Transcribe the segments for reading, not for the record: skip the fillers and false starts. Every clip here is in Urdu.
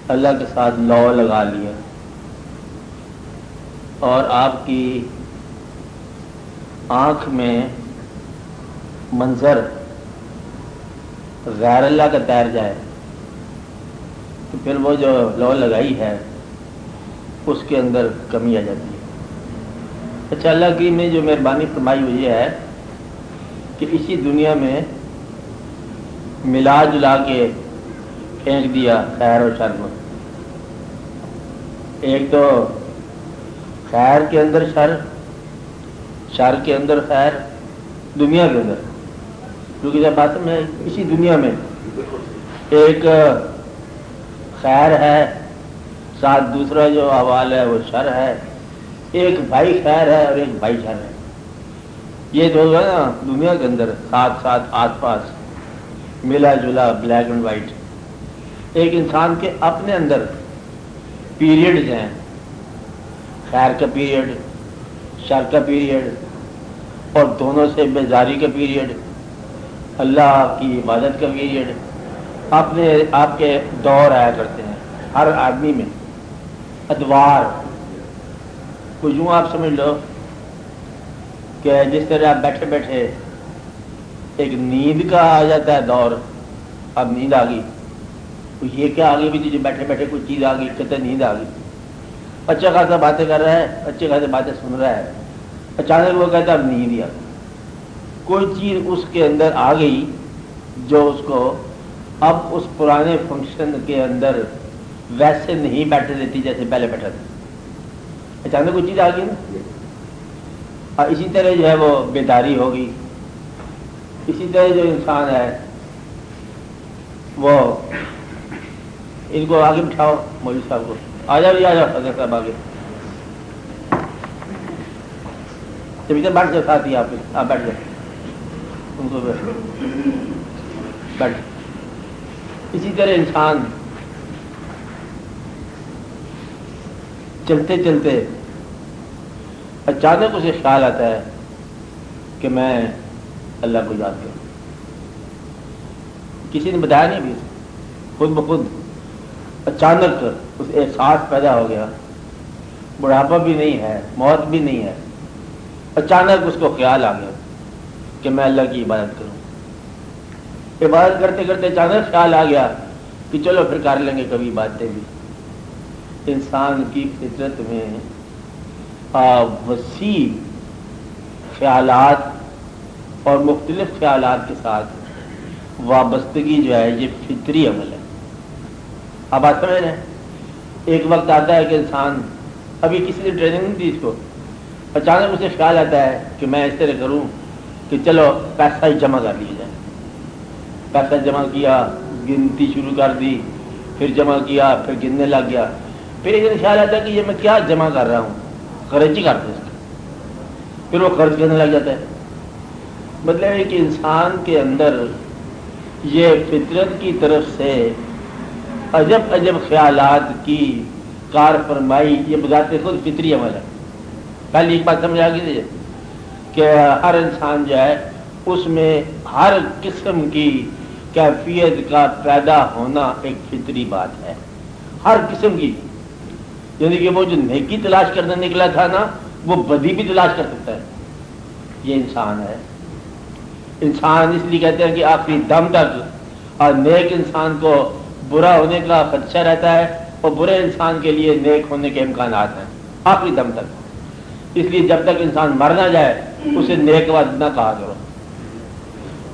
اللہ کے ساتھ لو لگا لیا اور آپ کی آنکھ میں منظر غیر اللہ کا تیر جائے تو پھر وہ جو لو لگائی ہے اس کے اندر کمی آ جاتی ہے۔ اچھا، اللہ کی نے جو مہربانی فرمائی ہوئی ہے کہ اسی دنیا میں ملا جلا کے پھینک دیا خیر اور شر میں۔ ایک تو خیر کے اندر شر، شر کے اندر خیر، دنیا کے اندر، کیونکہ جب بات میں اسی دنیا میں ایک خیر ہے، ساتھ دوسرا جو احوال ہے وہ شر ہے، ایک بھائی خیر ہے اور ایک بھائی شر ہے، یہ جو ہے نا دنیا کے اندر ساتھ ساتھ آس پاس ملا جلا بلیک اینڈ وائٹ۔ ایک انسان کے اپنے اندر پیریڈز ہیں، خیر کا پیریڈ، شر کا پیریڈ، اور دونوں سے بیزاری کا پیریڈ، اللہ کی عبادت کا پیریڈ، اپنے آپ کے دور آیا کرتے ہیں ہر آدمی میں، ادوار کو یوں آپ سمجھ لو کہ جس طرح آپ بیٹھے بیٹھے ایک نیند کا آ جاتا ہے دور، اب نیند آ گئی، یہ کیا آگے بھی جو بیٹھے بیٹھے کوئی چیز آ گئی، کہتے نیند آ گئی، اچھا خاصا باتیں کر رہا ہے، اچھے خاصے باتیں سن رہا ہے، اچانک وہ کہتا ہے اب نیند ہی آ گئی، کوئی چیز اس کے اندر آ گئی جو اس کو اب اس پرانے فنکشن کے اندر ویسے نہیں بیٹھے دیتی جیسے پہلے بیٹھا تھا، اچانک کوئی چیز آ گئی نا۔ اور اسی طرح جو ہے وہ بیداری ہوگی، اسی طرح جو انسان ہے وہ، ان کو آگے بٹھاؤ مولوی صاحب کو، آ جاؤ جی، آ جاؤ حضرت صاحب آگے، جب ادھر بیٹھ جاؤ ساتھ ہی آپ بیٹھ جاؤ، ان کو بیٹھ۔ اسی طرح انسان چلتے چلتے اچانک اسے خیال آتا ہے کہ میں اللہ کو یاد کروں، کسی نے بتایا نہیں، بھی خود بخود اچانک اس احساس پیدا ہو گیا، بڑھاپا بھی نہیں ہے، موت بھی نہیں ہے، اچانک اس کو خیال آ گیا کہ میں اللہ کی عبادت کروں۔ عبادت کرتے کرتے اچانک خیال آ گیا کہ چلو پھر کر لیں گے کبھی باتیں بھی۔ انسان کی فطرت میں وسیع خیالات اور مختلف خیالات کے ساتھ وابستگی جو ہے یہ فطری عمل ہے۔ آپ بات سمجھ رہے ہیں؟ ایک وقت آتا ہے کہ انسان، ابھی کسی نے ٹریننگ نہیں دی اس کو، اچانک اسے خیال آتا ہے کہ میں اس طرح کروں کہ چلو پیسہ ہی جمع کر لیا جائے، پیسہ جمع کیا، گنتی شروع کر دی، پھر جمع کیا، پھر گننے لگ گیا، پھر ایک دن خیال آتا ہے کہ یہ میں کیا جمع کر رہا ہوں، خرچ ہی کرتے اس کا، پھر وہ خرچ کرنے لگ جاتا ہے۔ مطلب ہے کہ انسان کے اندر یہ فطرت کی طرف سے عجب عجب خیالات کی کار فرمائی، یہ بذات خود فطری عمل ہے۔ پہلی ایک بات سمجھ آ گئی کہ ہر انسان جو ہے اس میں ہر قسم کی کیفیت کا پیدا ہونا ایک فطری بات ہے، ہر قسم کی، یعنی کہ وہ جو نیکی تلاش کرنے نکلا تھا نا، وہ بدی بھی تلاش کر سکتا ہے، یہ انسان ہے۔ انسان اس لیے کہتے ہیں کہ آخری دم تک، اور نیک انسان کو برا ہونے کا خدشہ رہتا ہے اور برے انسان کے لیے نیک ہونے کے امکانات ہیں آخری دم تک، اس لیے جب تک انسان مر نہ جائے اسے نیک وعد نہ کہا کرو۔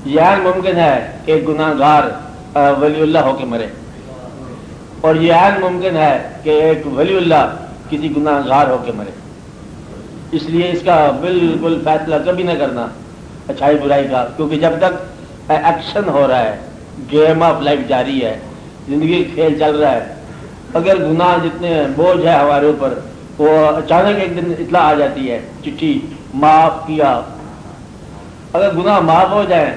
یہ ممکن ہے کہ ایک گناہ گار ولی اللہ ہو کے مرے، اور یہ ممکن ہے کہ ایک ولی اللہ کسی گناہ گار ہو کے مرے، اس لیے اس کا بالکل فیصلہ کبھی نہ کرنا اچھائی برائی کا، کیونکہ جب تک ایکشن ہو رہا ہے، گیم آف لائف جاری ہے، زندگی کھیل چل رہا ہے، اگر گناہ جتنے بوجھ ہے ہمارے اوپر، وہ اچانک ایک دن اطلاع آ جاتی ہے، چٹھی معاف کیا، اگر گناہ معاف ہو جائیں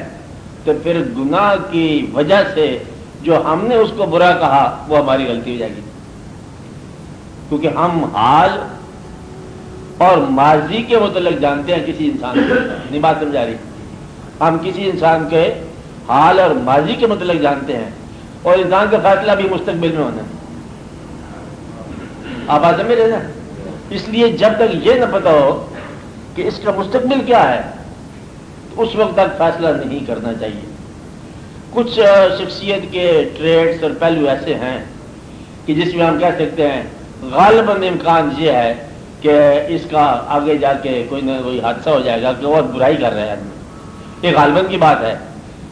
تو پھر گناہ کی وجہ سے جو ہم نے اس کو برا کہا وہ ہماری غلطی ہو جائے گی، کیونکہ ہم حال اور ماضی کے متعلق جانتے ہیں کسی انسان کو، نہیں بات سمجھا رہی، ہم کسی انسان کے حال اور ماضی کے متعلق جانتے ہیں، اور انسان کا فیصلہ بھی مستقبل میں ہونا ہے۔ آپ بات سمجھ رہے نا؟ اس لیے جب تک یہ نہ پتا ہو کہ اس کا مستقبل کیا ہے تو اس وقت تک فیصلہ نہیں کرنا چاہیے۔ کچھ شخصیت کے ٹریٹس اور پہلو ایسے ہیں کہ جس میں ہم کہہ سکتے ہیں غالباً امکان یہ ہے کہ اس کا آگے جا کے کوئی نہ کوئی حادثہ ہو جائے گا کہ اور برائی کر رہے ہیں آدمی، یہ غالباً کی بات ہے۔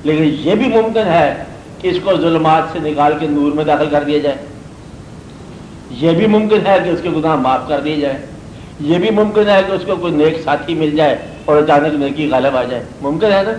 لیکن یہ بھی ممکن ہے کہ اس کو ظلمات سے نکال کے نور میں داخل کر دیا جائے، یہ بھی ممکن ہے کہ اس کے گناہ معاف کر دیے جائے، یہ بھی ممکن ہے کہ اس کو کوئی نیک ساتھی مل جائے اور اچانک نیکی غالب آ جائے، ممکن ہے نا؟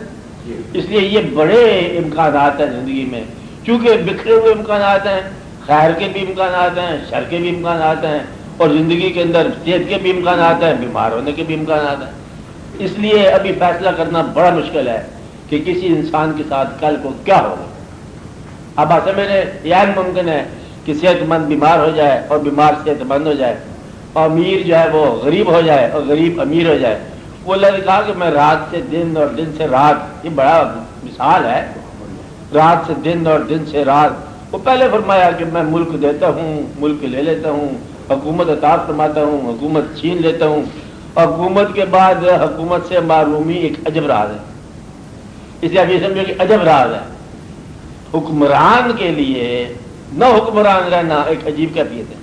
اس لیے یہ بڑے امکانات ہیں زندگی میں، چونکہ بکھرے ہوئے امکانات ہیں، خیر کے بھی امکانات ہیں، شر کے بھی امکانات ہیں، اور زندگی کے اندر صحت کے بھی امکانات ہیں، بیمار ہونے کے بھی امکانات ہیں۔ اس لیے ابھی فیصلہ کرنا بڑا مشکل ہے کہ کسی انسان کے ساتھ کل کو کیا ہوگا۔ اب ایسے میرے یہ ممکن ہے کہ صحت مند بیمار ہو جائے اور بیمار صحت مند ہو جائے، اور امیر جو ہے وہ غریب ہو جائے اور غریب امیر ہو جائے۔ وہ اللہ نے کہا کہ میں رات سے دن اور دن سے رات، یہ بڑا مثال ہے، رات سے دن اور دن سے رات۔ وہ پہلے فرمایا کہ میں ملک دیتا ہوں، ملک لے لیتا ہوں، حکومت عطا فرماتا ہوں، حکومت چھین لیتا ہوں، اور حکومت کے بعد حکومت سے محرومی ایک عجب راز ہے۔ اسے اب یہ سمجھو کہ عجب راز ہے۔ حکمران کے لیے نہ حکمران رہنا ایک عجیب کیفیت ہے۔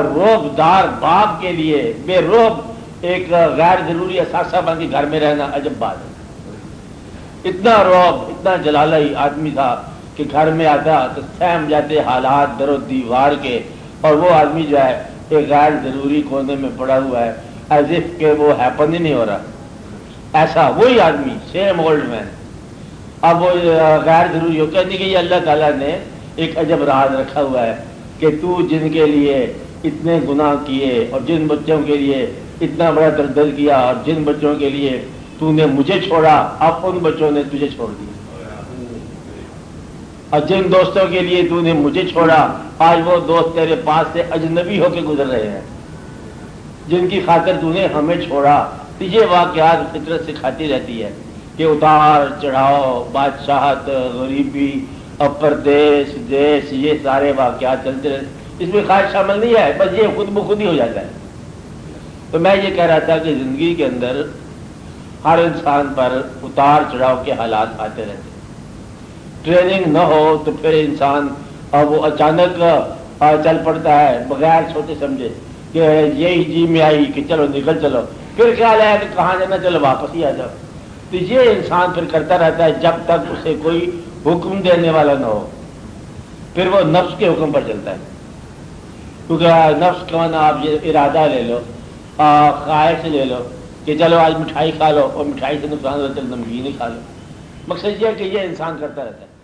روب دار باپ کے لیے بے روب ایک غیر ضروری اثاثہ بن کے گھر میں رہنا عجب بات ہے۔ اتنا روب، اتنا جلالی آدمی تھا کہ گھر میں آتا تو سہم جاتے حالات در و دیوار کے، اور وہ آدمی جو ہے ایک غیر ضروری کونے میں پڑا ہوا ہے، ایز اف کہ وہ ہیپن ہی نہیں ہو رہا۔ ایسا وہی آدمی، سیم اولڈ مین، اب وہ غیر ضروری ہو کہنے کہ یہ اللہ تعالیٰ نے ایک عجب راز رکھا ہوا ہے کہ تو جن کے لیے اتنے گناہ کیے اور جن بچوں کے لیے اتنا بڑا دلدل کیا اور جن بچوں کے لیے تو نے مجھے چھوڑا، اب ان بچوں نے تجھے چھوڑ دیا، اور جن دوستوں کے لیے تو نے مجھے چھوڑا آج وہ دوست تیرے پاس سے اجنبی ہو کے گزر رہے ہیں، جن کی خاطر تو نے ہمیں چھوڑا۔ تو یہ واقعات فطرت سکھاتی رہتی ہے کہ اتار چڑھاؤ، بادشاہت، غریبی اور پردیس دیش، یہ سارے واقعات چلتے رہتے، اس میں خواہش شامل نہیں ہے، بس یہ خود بخود ہی ہو جاتا ہے۔ تو میں یہ کہہ رہا تھا کہ زندگی کے اندر ہر انسان پر اتار چڑھاؤ کے حالات آتے رہتے ہیں۔ ٹریننگ نہ ہو تو پھر انسان وہ اچانک چل پڑتا ہے بغیر سوچے سمجھے کہ یہی جی میں آئی کہ چلو نکل چلو، پھر خیال آیا کہ کہاں جانا، چلو واپس ہی آ جاؤ۔ تو یہ انسان پھر کرتا رہتا ہے جب تک اسے کوئی حکم دینے والا نہ ہو، پھر وہ نفس کے حکم پر چلتا ہے۔ کیونکہ نفس کا نا آپ یہ ارادہ لے لو، خواہش لے لو کہ چلو آج مٹھائی کھا لو، اور مٹھائی سے نقصان ہوتا ہے نمکین ہی کھا لو۔ مقصد یہ ہے کہ یہ انسان کرتا رہتا ہے۔